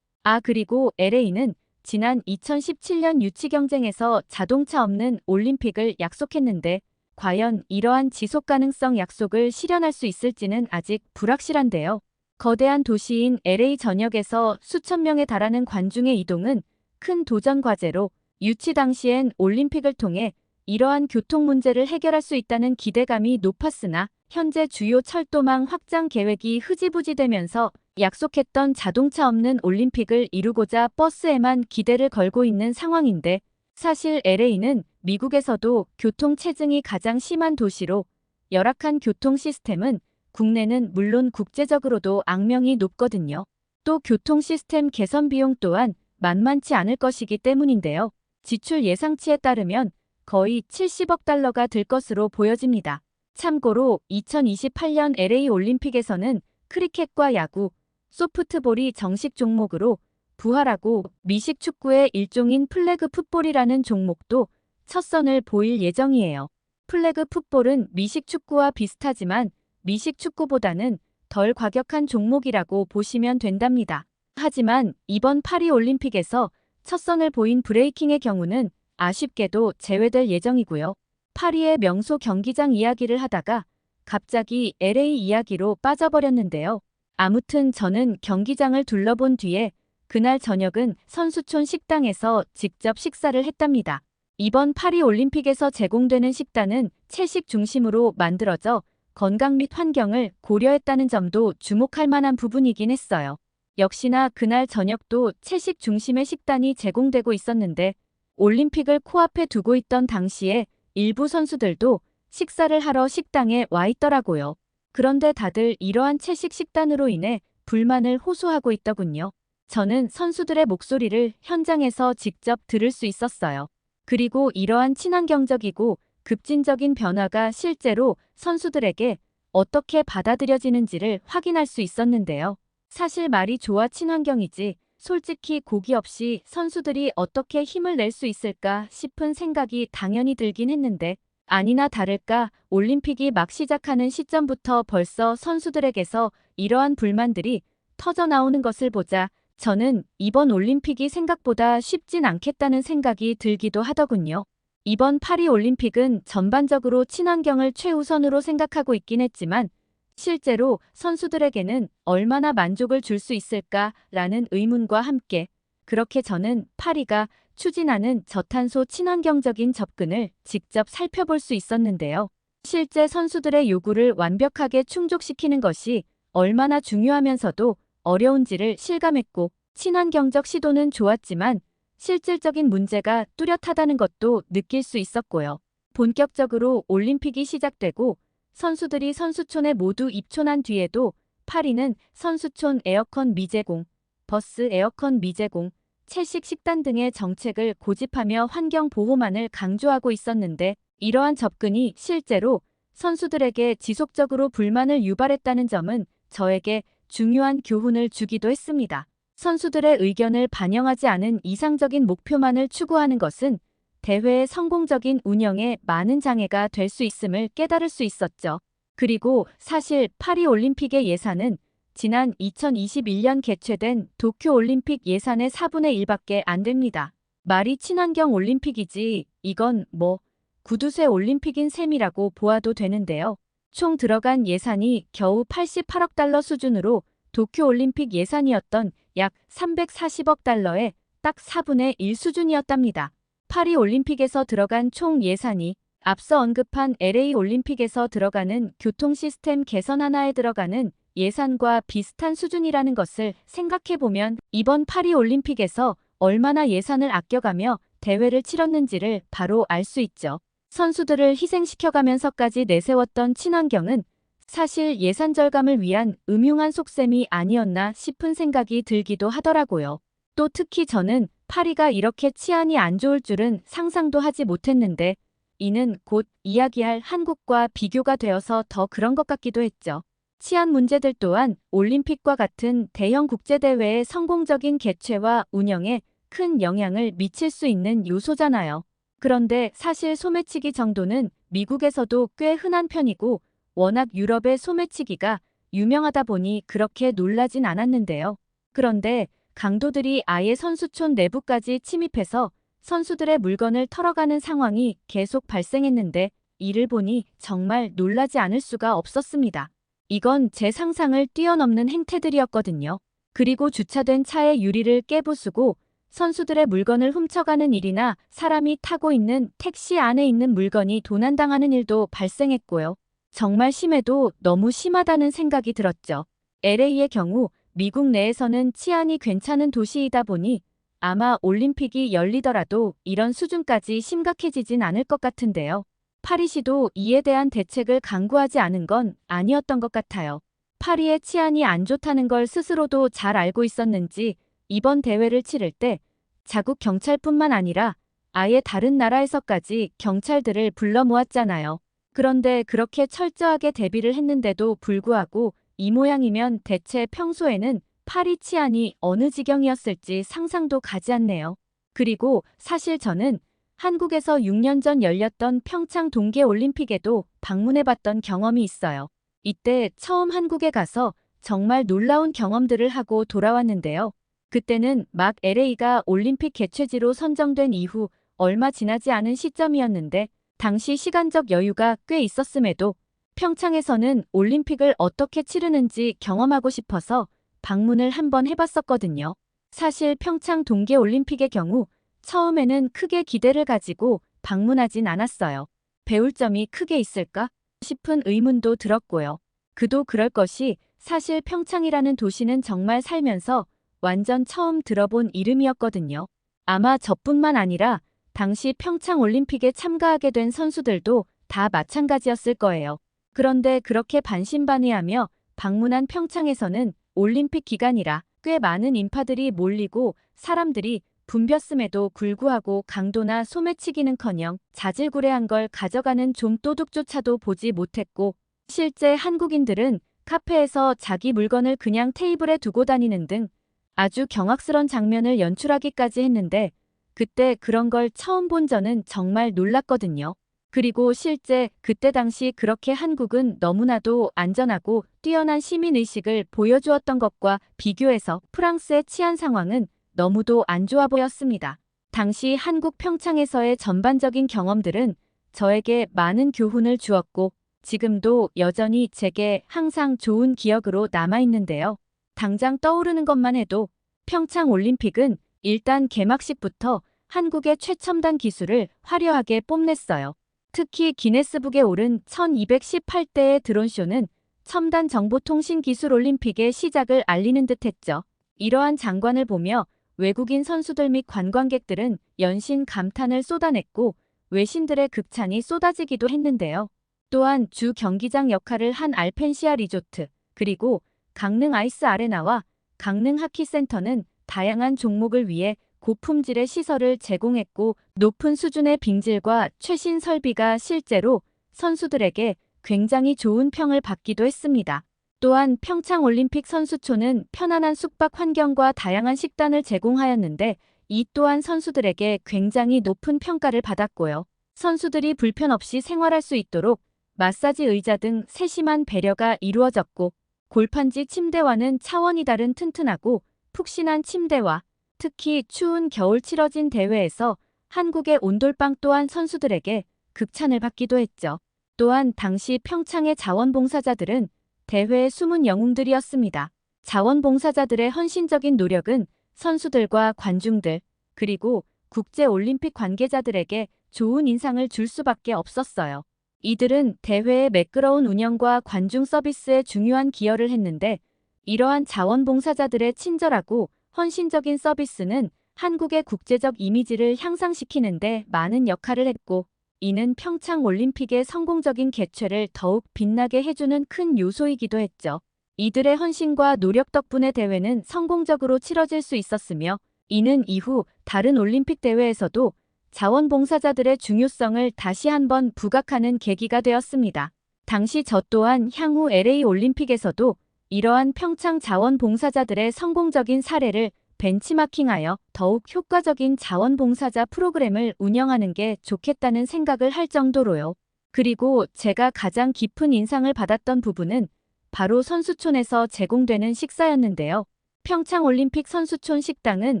그리고 LA는 지난 2017년 유치 경쟁에서 자동차 없는 올림픽을 약속했는데 과연 이러한 지속 가능성 약속을 실현할 수 있을지는 아직 불확실한데요. 거대한 도시인 LA 전역에서 수천 명에 달하는 관중의 이동은 큰 도전 과제로 유치 당시엔 올림픽을 통해 이러한 교통 문제를 해결할 수 있다는 기대감이 높았으나 현재 주요 철도망 확장 계획이 흐지부지되면서 약속했던 자동차 없는 올림픽을 이루고자 버스에만 기대를 걸고 있는 상황인데 사실 LA는 미국에서도 교통 체증이 가장 심한 도시로 열악한 교통 시스템은 국내는 물론 국제적으로도 악명이 높거든요. 또 교통 시스템 개선 비용 또한 만만치 않을 것이기 때문인데요. 지출 예상치에 따르면 거의 70억 달러가 들 것으로 보여집니다. 참고로 2028년 LA 올림픽에서는 크리켓과 야구, 소프트볼이 정식 종목으로 부활하고 미식 축구의 일종인 플래그 풋볼이라는 종목도 첫 선을 보일 예정이에요. 플래그 풋볼은 미식 축구와 비슷하지만 미식 축구보다는 덜 과격한 종목이라고 보시면 된답니다. 하지만 이번 파리 올림픽에서 첫 선을 보인 브레이킹의 경우는 아쉽게도 제외될 예정이고요. 파리의 명소 경기장 이야기를 하다가 갑자기 LA 이야기로 빠져버렸는데요. 아무튼 저는 경기장을 둘러본 뒤에 그날 저녁은 선수촌 식당에서 직접 식사를 했답니다. 이번 파리 올림픽에서 제공되는 식단은 채식 중심으로 만들어져 건강 및 환경을 고려했다는 점도 주목할 만한 부분이긴 했어요. 역시나 그날 저녁도 채식 중심의 식단이 제공되고 있었는데 올림픽을 코앞에 두고 있던 당시에 일부 선수들도 식사를 하러 식당에 와 있더라고요. 그런데 다들 이러한 채식 식단으로 인해 불만을 호소하고 있더군요. 저는 선수들의 목소리를 현장에서 직접 들을 수 있었어요. 그리고 이러한 친환경적이고 급진적인 변화가 실제로 선수들에게 어떻게 받아들여지는지를 확인할 수 있었는데요. 사실 말이 좋아 친환경이지 솔직히 고기 없이 선수들이 어떻게 힘을 낼 수 있을까 싶은 생각이 당연히 들긴 했는데 아니나 다를까 올림픽이 막 시작하는 시점부터 벌써 선수들에게서 이러한 불만들이 터져나오는 것을 보자 저는 이번 올림픽이 생각보다 쉽진 않겠다는 생각이 들기도 하더군요. 이번 파리 올림픽은 전반적으로 친환경을 최우선으로 생각하고 있긴 했지만 실제로 선수들에게는 얼마나 만족을 줄 수 있을까라는 의문과 함께 그렇게 저는 파리가 추진하는 저탄소 친환경적인 접근을 직접 살펴볼 수 있었는데요. 실제 선수들의 요구를 완벽하게 충족시키는 것이 얼마나 중요하면서도 어려운지를 실감했고 친환경적 시도는 좋았지만 실질적인 문제가 뚜렷하다는 것도 느낄 수 있었고요. 본격적으로 올림픽이 시작되고 선수들이 선수촌에 모두 입촌한 뒤에도 파리는 선수촌 에어컨 미제공, 버스 에어컨 미제공, 채식 식단 등의 정책을 고집하며 환경 보호만을 강조하고 있었는데 이러한 접근이 실제로 선수들에게 지속적으로 불만을 유발했다는 점은 저에게 중요한 교훈을 주기도 했습니다. 선수들의 의견을 반영하지 않은 이상적인 목표만을 추구하는 것은 대회의 성공적인 운영에 많은 장애가 될 수 있음을 깨달을 수 있었죠. 그리고 사실 파리 올림픽의 예산은 지난 2021년 개최된 도쿄 올림픽 예산의 4분의 1밖에 안 됩니다. 말이 친환경 올림픽이지 이건 뭐 구두쇠 올림픽인 셈이라고 보아도 되는데요. 총 들어간 예산이 겨우 88억 달러 수준으로 도쿄 올림픽 예산이었던 약 340억 달러의 딱 4분의 1 수준이었답니다. 파리 올림픽에서 들어간 총 예산이 앞서 언급한 LA 올림픽에서 들어가는 교통 시스템 개선 하나에 들어가는 예산과 비슷한 수준이라는 것을 생각해보면 이번 파리 올림픽에서 얼마나 예산을 아껴가며 대회를 치렀는지를 바로 알 수 있죠. 선수들을 희생시켜가면서까지 내세웠던 친환경은 사실 예산 절감을 위한 음흉한 속셈이 아니었나 싶은 생각이 들기도 하더라고요. 또 특히 저는 파리가 이렇게 치안이 안 좋을 줄은 상상도 하지 못했는데 이는 곧 이야기할 한국과 비교가 되어서 더 그런 것 같기도 했죠. 치안 문제들 또한 올림픽과 같은 대형 국제대회의 성공적인 개최와 운영에 큰 영향을 미칠 수 있는 요소잖아요. 그런데 사실 소매치기 정도는 미국에서도 꽤 흔한 편이고 워낙 유럽의 소매치기가 유명하다 보니 그렇게 놀라진 않았는데요. 그런데 강도들이 아예 선수촌 내부까지 침입해서 선수들의 물건을 털어가는 상황이 계속 발생했는데 이를 보니 정말 놀라지 않을 수가 없었습니다. 이건 제 상상을 뛰어넘는 행태들이었거든요. 그리고 주차된 차의 유리를 깨부수고 선수들의 물건을 훔쳐가는 일이나 사람이 타고 있는 택시 안에 있는 물건이 도난당하는 일도 발생했고요. 정말 심해도 너무 심하다는 생각이 들었죠. LA의 경우 미국 내에서는 치안이 괜찮은 도시이다 보니 아마 올림픽이 열리더라도 이런 수준까지 심각해지진 않을 것 같은데요. 파리시도 이에 대한 대책을 강구하지 않은 건 아니었던 것 같아요. 파리의 치안이 안 좋다는 걸 스스로도 잘 알고 있었는지 이번 대회를 치를 때 자국 경찰뿐만 아니라 아예 다른 나라에서까지 경찰들을 불러 모았잖아요. 그런데 그렇게 철저하게 대비를 했는데도 불구하고 이 모양이면 대체 평소에는 파리 치안이 어느 지경이었을지 상상도 가지 않네요. 그리고 사실 저는 한국에서 6년 전 열렸던 평창 동계올림픽에도 방문해봤던 경험이 있어요. 이때 처음 한국에 가서 정말 놀라운 경험들을 하고 돌아왔는데요. 그때는 막 LA가 올림픽 개최지로 선정된 이후 얼마 지나지 않은 시점이었는데 당시 시간적 여유가 꽤 있었음에도 평창에서는 올림픽을 어떻게 치르는지 경험하고 싶어서 방문을 한번 해봤었거든요. 사실 평창 동계올림픽의 경우 처음에는 크게 기대를 가지고 방문하진 않았어요. 배울 점이 크게 있을까 싶은 의문도 들었고요. 그도 그럴 것이 사실 평창이라는 도시는 정말 살면서 완전 처음 들어본 이름이었거든요. 아마 저뿐만 아니라 당시 평창 올림픽에 참가하게 된 선수들도 다 마찬가지였을 거예요. 그런데 그렇게 반신반의하며 방문한 평창에서는 올림픽 기간이라 꽤 많은 인파들이 몰리고 사람들이 붐볐음에도 불구하고 강도나 소매치기는커녕 자질구레한 걸 가져가는 좀도둑조차도 보지 못했고 실제 한국인들은 카페에서 자기 물건을 그냥 테이블에 두고 다니는 등 아주 경악스런 장면을 연출하기까지 했는데 그때 그런 걸 처음 본 저는 정말 놀랐거든요. 그리고 실제 그때 당시 그렇게 한국은 너무나도 안전하고 뛰어난 시민의식을 보여주었던 것과 비교해서 프랑스의 치안 상황은 너무도 안 좋아 보였습니다. 당시 한국 평창에서의 전반적인 경험들은 저에게 많은 교훈을 주었고 지금도 여전히 제게 항상 좋은 기억으로 남아있는데요. 당장 떠오르는 것만 해도 평창 올림픽은 일단 개막식부터 한국의 최첨단 기술을 화려하게 뽐냈어요. 특히 기네스북에 오른 1218대의 드론쇼는 첨단 정보통신 기술 올림픽의 시작을 알리는 듯했죠. 이러한 장관을 보며 외국인 선수들 및 관광객들은 연신 감탄을 쏟아냈고 외신들의 극찬이 쏟아지기도 했는데요. 또한 주 경기장 역할을 한 알펜시아 리조트, 그리고 강릉 아이스 아레나와 강릉 하키센터는 다양한 종목을 위해 고품질의 시설을 제공했고 높은 수준의 빙질과 최신 설비가 실제로 선수들에게 굉장히 좋은 평을 받기도 했습니다. 또한 평창올림픽 선수촌은 편안한 숙박 환경과 다양한 식단을 제공하였는데 이 또한 선수들에게 굉장히 높은 평가를 받았고요. 선수들이 불편 없이 생활할 수 있도록 마사지 의자 등 세심한 배려가 이루어졌고 골판지 침대와는 차원이 다른 튼튼하고 푹신한 침대와 특히 추운 겨울 치러진 대회에서 한국의 온돌방 또한 선수들에게 극찬을 받기도 했죠. 또한 당시 평창의 자원봉사자들은 대회의 숨은 영웅들이었습니다. 자원봉사자들의 헌신적인 노력은 선수들과 관중들, 그리고 국제올림픽 관계자들에게 좋은 인상을 줄 수밖에 없었어요. 이들은 대회의 매끄러운 운영과 관중 서비스에 중요한 기여를 했는데 이러한 자원봉사자들의 친절하고 헌신적인 서비스는 한국의 국제적 이미지를 향상시키는 데 많은 역할을 했고 이는 평창 올림픽의 성공적인 개최를 더욱 빛나게 해주는 큰 요소이기도 했죠. 이들의 헌신과 노력 덕분에 대회는 성공적으로 치러질 수 있었으며 이는 이후 다른 올림픽 대회에서도 자원봉사자들의 중요성을 다시 한번 부각하는 계기가 되었습니다. 당시 저 또한 향후 LA 올림픽에서도 이러한 평창 자원봉사자들의 성공적인 사례를 벤치마킹하여 더욱 효과적인 자원봉사자 프로그램을 운영하는 게 좋겠다는 생각을 할 정도로요. 그리고 제가 가장 깊은 인상을 받았던 부분은 바로 선수촌에서 제공되는 식사였는데요. 평창올림픽 선수촌 식당은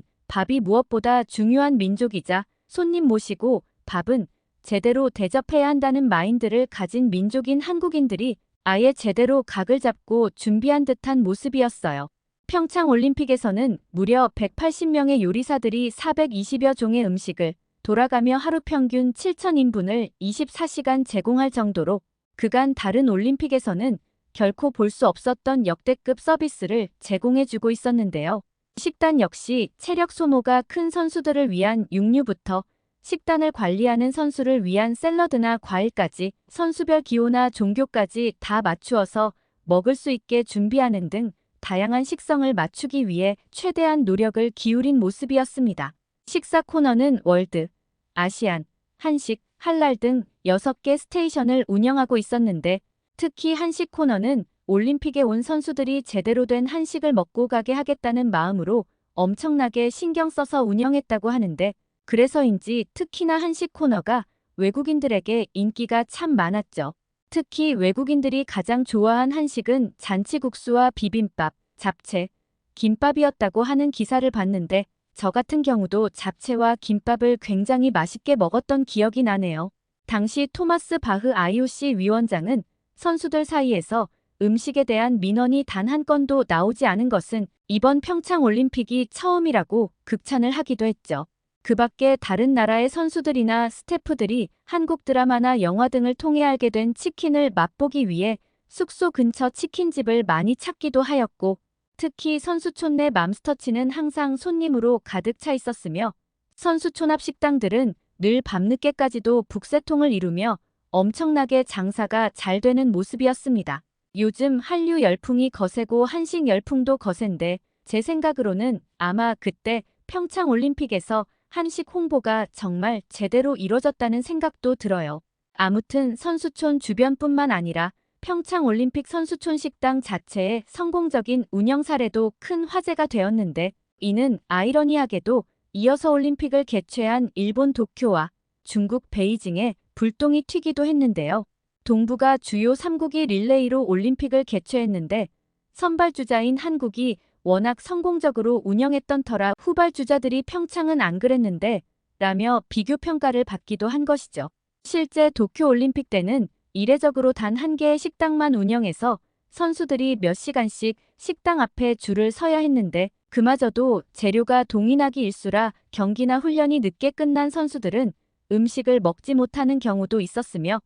밥이 무엇보다 중요한 민족이자 손님 모시고 밥은 제대로 대접해야 한다는 마인드를 가진 민족인 한국인들이 아예 제대로 각을 잡고 준비한 듯한 모습이었어요. 평창올림픽에서는 무려 180명의 요리사들이 420여 종의 음식을 돌아가며 하루 평균 7,000인분을 24시간 제공할 정도로 그간 다른 올림픽에서는 결코 볼 수 없었던 역대급 서비스를 제공해주고 있었는데요. 식단 역시 체력 소모가 큰 선수들을 위한 육류부터 식단을 관리하는 선수를 위한 샐러드나 과일까지 선수별 기호나 종교까지 다 맞추어서 먹을 수 있게 준비하는 등 다양한 식성을 맞추기 위해 최대한 노력을 기울인 모습이었습니다. 식사 코너는 월드, 아시안, 한식, 할랄 등 6개 스테이션을 운영하고 있었는데 특히 한식 코너는 올림픽에 온 선수들이 제대로 된 한식을 먹고 가게 하겠다는 마음으로 엄청나게 신경 써서 운영했다고 하는데 그래서인지 특히나 한식 코너가 외국인들에게 인기가 참 많았죠. 특히 외국인들이 가장 좋아한 한식은 잔치국수와 비빔밥, 잡채, 김밥이었다고 하는 기사를 봤는데 저 같은 경우도 잡채와 김밥을 굉장히 맛있게 먹었던 기억이 나네요. 당시 토마스 바흐 IOC 위원장은 선수들 사이에서 음식에 대한 민원이 단 한 건도 나오지 않은 것은 이번 평창올림픽이 처음이라고 극찬을 하기도 했죠. 그 밖에 다른 나라의 선수들이나 스태프들이 한국 드라마나 영화 등을 통해 알게 된 치킨을 맛보기 위해 숙소 근처 치킨집을 많이 찾기도 하였고 특히 선수촌 내 맘스터치는 항상 손님으로 가득 차 있었으며 선수촌 앞 식당들은 늘 밤늦게까지도 북새통을 이루며 엄청나게 장사가 잘 되는 모습이었습니다. 요즘 한류 열풍이 거세고 한식 열풍도 거센데 제 생각으로는 아마 그때 평창올림픽에서 한식 홍보가 정말 제대로 이뤄졌다는 생각도 들어요. 아무튼 선수촌 주변뿐만 아니라 평창올림픽 선수촌 식당 자체의 성공적인 운영 사례도 큰 화제가 되었는데 이는 아이러니하게도 이어서 올림픽을 개최한 일본 도쿄와 중국 베이징에 불똥이 튀기도 했는데요. 동부가 주요 3국이 릴레이로 올림픽을 개최했는데 선발주자인 한국이 워낙 성공적으로 운영했던 터라 후발주자들이 평창은 안 그랬는데 라며 비교평가를 받기도 한 것이죠. 실제 도쿄올림픽 때는 이례적으로 단 한 개의 식당만 운영해서 선수들이 몇 시간씩 식당 앞에 줄을 서야 했는데 그마저도 재료가 동인하기 일수라 경기나 훈련이 늦게 끝난 선수들은 음식을 먹지 못하는 경우도 있었으며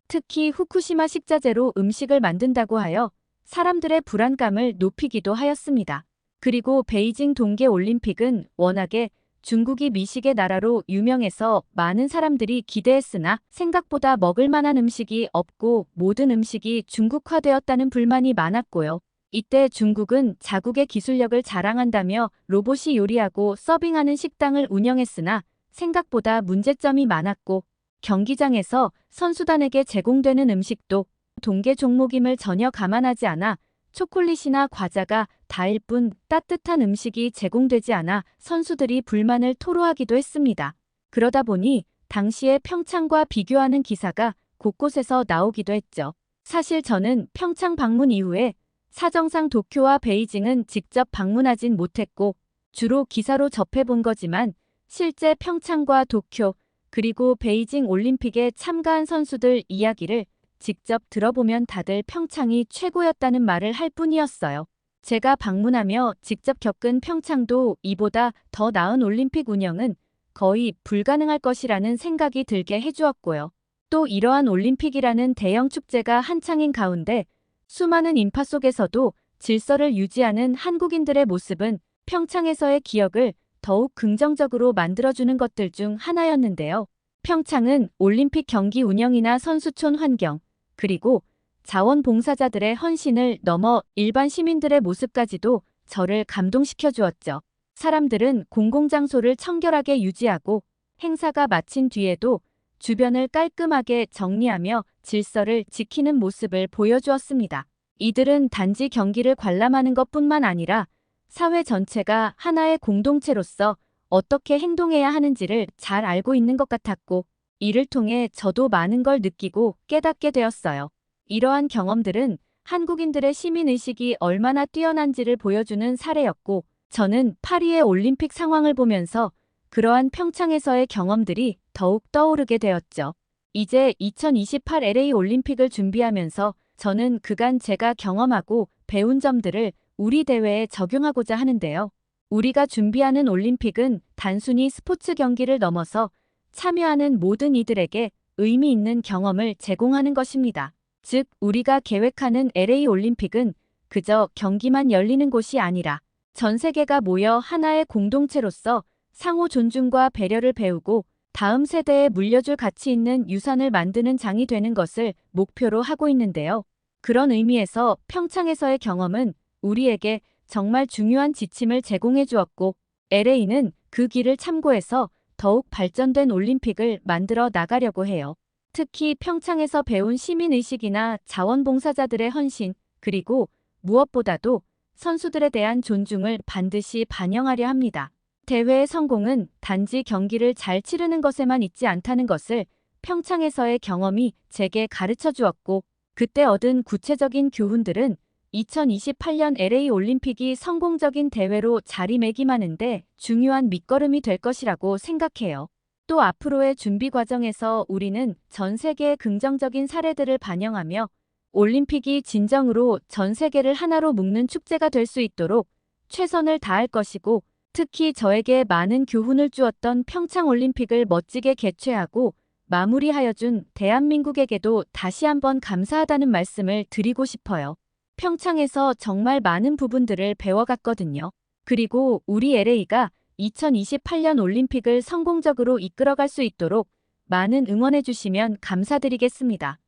특히 후쿠시마 식자재로 음식을 만든다고 하여 사람들의 불안감을 높이기도 하였습니다. 그리고 베이징 동계올림픽은 워낙에 중국이 미식의 나라로 유명해서 많은 사람들이 기대했으나 생각보다 먹을 만한 음식이 없고 모든 음식이 중국화되었다는 불만이 많았고요. 이때 중국은 자국의 기술력을 자랑한다며 로봇이 요리하고 서빙하는 식당을 운영했으나 생각보다 문제점이 많았고 경기장에서 선수단에게 제공되는 음식도 동계 종목임을 전혀 감안하지 않아 초콜릿이나 과자가 다일 뿐 따뜻한 음식이 제공되지 않아 선수들이 불만을 토로하기도 했습니다. 그러다 보니 당시의 평창과 비교하는 기사가 곳곳에서 나오기도 했죠. 사실 저는 평창 방문 이후에 사정상 도쿄와 베이징은 직접 방문하진 못했고 주로 기사로 접해본 거지만 실제 평창과 도쿄 그리고 베이징 올림픽에 참가한 선수들 이야기를 직접 들어보면 다들 평창이 최고였다는 말을 할 뿐이었어요. 제가 방문하며 직접 겪은 평창도 이보다 더 나은 올림픽 운영은 거의 불가능할 것이라는 생각이 들게 해주었고요. 또 이러한 올림픽이라는 대형 축제가 한창인 가운데 수많은 인파 속에서도 질서를 유지하는 한국인들의 모습은 평창에서의 기억을 더욱 긍정적으로 만들어주는 것들 중 하나였는데요. 평창은 올림픽 경기 운영이나 선수촌 환경, 그리고 자원봉사자들의 헌신을 넘어 일반 시민들의 모습까지도 저를 감동시켜 주었죠. 사람들은 공공장소를 청결하게 유지하고 행사가 마친 뒤에도 주변을 깔끔하게 정리하며 질서를 지키는 모습을 보여주었습니다. 이들은 단지 경기를 관람하는 것뿐만 아니라 사회 전체가 하나의 공동체로서 어떻게 행동해야 하는지를 잘 알고 있는 것 같았고, 이를 통해 저도 많은 걸 느끼고 깨닫게 되었어요. 이러한 경험들은 한국인들의 시민의식이 얼마나 뛰어난지를 보여주는 사례였고, 저는 파리의 올림픽 상황을 보면서 그러한 평창에서의 경험들이 더욱 떠오르게 되었죠. 이제 2028 LA 올림픽을 준비하면서 저는 그간 제가 경험하고 배운 점들을 우리 대회에 적용하고자 하는데요. 우리가 준비하는 올림픽은 단순히 스포츠 경기를 넘어서 참여하는 모든 이들에게 의미 있는 경험을 제공하는 것입니다. 즉, 우리가 계획하는 LA 올림픽은 그저 경기만 열리는 곳이 아니라 전 세계가 모여 하나의 공동체로서 상호 존중과 배려를 배우고 다음 세대에 물려줄 가치 있는 유산을 만드는 장이 되는 것을 목표로 하고 있는데요. 그런 의미에서 평창에서의 경험은 우리에게 정말 중요한 지침을 제공해 주었고, LA는 그 길을 참고해서 더욱 발전된 올림픽을 만들어 나가려고 해요. 특히 평창에서 배운 시민의식이나 자원봉사자들의 헌신, 그리고 무엇보다도 선수들에 대한 존중을 반드시 반영하려 합니다. 대회의 성공은 단지 경기를 잘 치르는 것에만 있지 않다는 것을 평창에서의 경험이 제게 가르쳐 주었고, 그때 얻은 구체적인 교훈들은 2028년 LA 올림픽이 성공적인 대회로 자리매김하는데 중요한 밑거름이 될 것이라고 생각해요. 또 앞으로의 준비 과정에서 우리는 전 세계의 긍정적인 사례들을 반영하며 올림픽이 진정으로 전 세계를 하나로 묶는 축제가 될 수 있도록 최선을 다할 것이고, 특히 저에게 많은 교훈을 주었던 평창 올림픽을 멋지게 개최하고 마무리하여 준 대한민국에게도 다시 한번 감사하다는 말씀을 드리고 싶어요. 평창에서 정말 많은 부분들을 배워갔거든요. 그리고 우리 LA가 2028년 올림픽을 성공적으로 이끌어갈 수 있도록 많은 응원해 주시면 감사드리겠습니다.